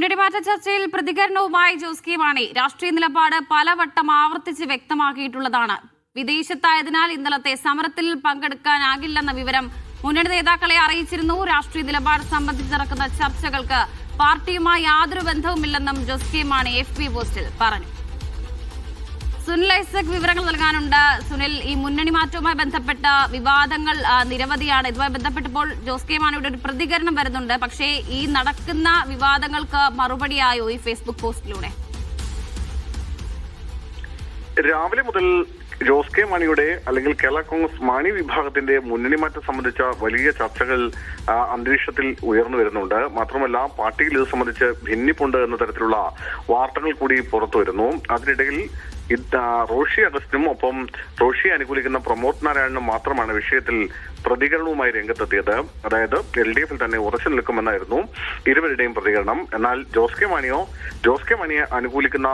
മുന്നണിമാറ്റ ചർച്ചയിൽ പ്രതികരണവുമായി ജോസ് കെ മാണി രാഷ്ട്രീയ നിലപാട് പലവട്ടം ആവർത്തിച്ച് വ്യക്തമാക്കിയിട്ടുള്ളതാണ്. വിദേശത്തായതിനാൽ ഇന്നലത്തെ സമരത്തിൽ പങ്കെടുക്കാനാകില്ലെന്ന വിവരം മുന്നണി നേതാക്കളെ അറിയിച്ചിരുന്നു. രാഷ്ട്രീയ നിലപാട് സംബന്ധിച്ച് നടക്കുന്ന ചർച്ചകൾക്ക് പാർട്ടിയുമായി യാതൊരു ബന്ധവുമില്ലെന്നും ജോസ് കെ മാണി FB പോസ്റ്റിൽ പറഞ്ഞു. സുനിൽ ഐസക് വിവരങ്ങൾ നൽകാനുണ്ട്. സുനിൽ, ഈ മുന്നണി മാറ്റവുമായി ബന്ധപ്പെട്ട വിവാദങ്ങൾ നിരവധിയാണ്. ഇതുമായി ബന്ധപ്പെട്ടപ്പോൾ ജോസ് കെ മാണിയുടെ ഒരു പ്രതികരണം വരുന്നുണ്ട്. പക്ഷേ ഈ നടക്കുന്ന വിവാദങ്ങൾക്ക് മറുപടിയായോ ഈ ഫേസ്ബുക്ക് പോസ്റ്റിലൂടെ? രാവിലെ മുതൽ ജോസ് കെ മാണിയുടെ അല്ലെങ്കിൽ കേരള കോൺഗ്രസ് മാണി വിഭാഗത്തിന്റെ മുന്നണി മാറ്റം സംബന്ധിച്ച വലിയ ചർച്ചകൾ അന്തരീക്ഷത്തിൽ ഉയർന്നു വരുന്നുണ്ട്. മാത്രമല്ല, പാർട്ടിയിൽ ഇത് സംബന്ധിച്ച് ഭിന്നിപ്പുണ്ട് എന്ന തരത്തിലുള്ള വാർത്തകൾ കൂടി പുറത്തു വരുന്നു. അതിനിടയിൽ റോഷി അഗസ്റ്റിനും ഒപ്പം റോഷിയെ അനുകൂലിക്കുന്ന പ്രമോദ് നാരായണനും മാത്രമാണ് വിഷയത്തിൽ പ്രതികരണവുമായി രംഗത്തെത്തിയത്. അതായത് LDF തന്നെ ഉറച്ചു നിൽക്കുമെന്നായിരുന്നു ഇരുവരുടെയും പ്രതികരണം. എന്നാൽ ജോസ് കെ മാണിയെ അനുകൂലിക്കുന്ന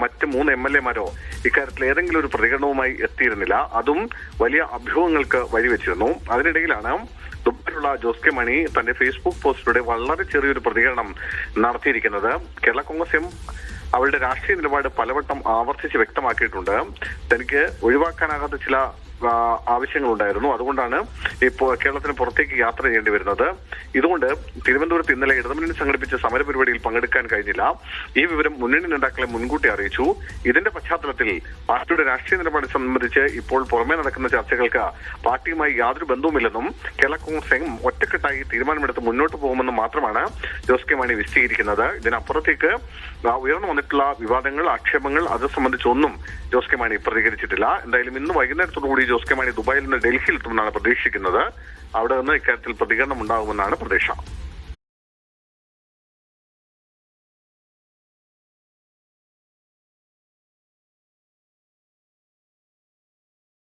മറ്റ് 3 MLA മാരോ ഇക്കാര്യത്തിൽ ഏതെങ്കിലും ഒരു പ്രതികരണവുമായി എത്തിയിരുന്നില്ല. അതും വലിയ അഭ്യൂഹങ്ങൾക്ക് വഴിവെച്ചിരുന്നു. അതിനിടയിലാണ് ദുബായിലുള്ള ജോസ് കെ മാണി തന്റെ ഫേസ്ബുക്ക് പോസ്റ്റിലൂടെ വളരെ ചെറിയൊരു പ്രതികരണം നടത്തിയിരിക്കുന്നത്. കേരള കോൺഗ്രസ് അവരുടെ രാഷ്ട്രീയ നിലപാട് പലവട്ടം ആവർത്തിച്ച് വ്യക്തമാക്കിയിട്ടുണ്ട്. തനിക്ക് ഒഴിവാക്കാനാകാത്ത ചില ആവശ്യങ്ങളുണ്ടായിരുന്നു. അതുകൊണ്ടാണ് ഇപ്പോൾ കേരളത്തിന് പുറത്തേക്ക് യാത്ര ചെയ്യേണ്ടി വരുന്നത്. ഇതുകൊണ്ട് തിരുവനന്തപുരത്ത് ഇന്നലെ ഇടതുമുന്നണി സംഘടിപ്പിച്ച സമരപരിപാടിയിൽ പങ്കെടുക്കാൻ കഴിഞ്ഞില്ല. ഈ വിവരം മുന്നണി നേതാക്കളെ മുൻകൂട്ടി അറിയിച്ചു. ഇതിന്റെ പശ്ചാത്തലത്തിൽ പാർട്ടിയുടെ രാഷ്ട്രീയ നിലപാട് സംബന്ധിച്ച് ഇപ്പോൾ പുറമെ നടക്കുന്ന ചർച്ചകൾക്ക് പാർട്ടിയുമായി യാതൊരു ബന്ധവുമില്ലെന്നും കേരള കോൺഗ്രസ് ഒറ്റക്കെട്ടായി തീരുമാനമെടുത്ത് മുന്നോട്ട് പോകുമെന്നും മാത്രമാണ് ജോസ് കെ മാണി വിശദീകരിക്കുന്നത്. ഇതിനപ്പുറത്തേക്ക് ഉയർന്നു വന്നിട്ടുള്ള വിവാദങ്ങൾ, ആക്ഷേപങ്ങൾ അത് സംബന്ധിച്ചൊന്നും ജോസ് കെ മാണി പ്രതികരിച്ചിട്ടില്ല. എന്തായാലും ഇന്ന് വൈകുന്നേരത്തോടുകൂടി ജോസ് കെ മാണി ദുബായിൽ നിന്ന് ഡൽഹിയിൽ എത്തുമെന്നാണ് പ്രതീക്ഷിക്കുന്നത്. അവിടെ നിന്ന് ഇക്കാര്യത്തിൽ പ്രതികരണം ഉണ്ടാകുമെന്നാണ് പ്രതീക്ഷ.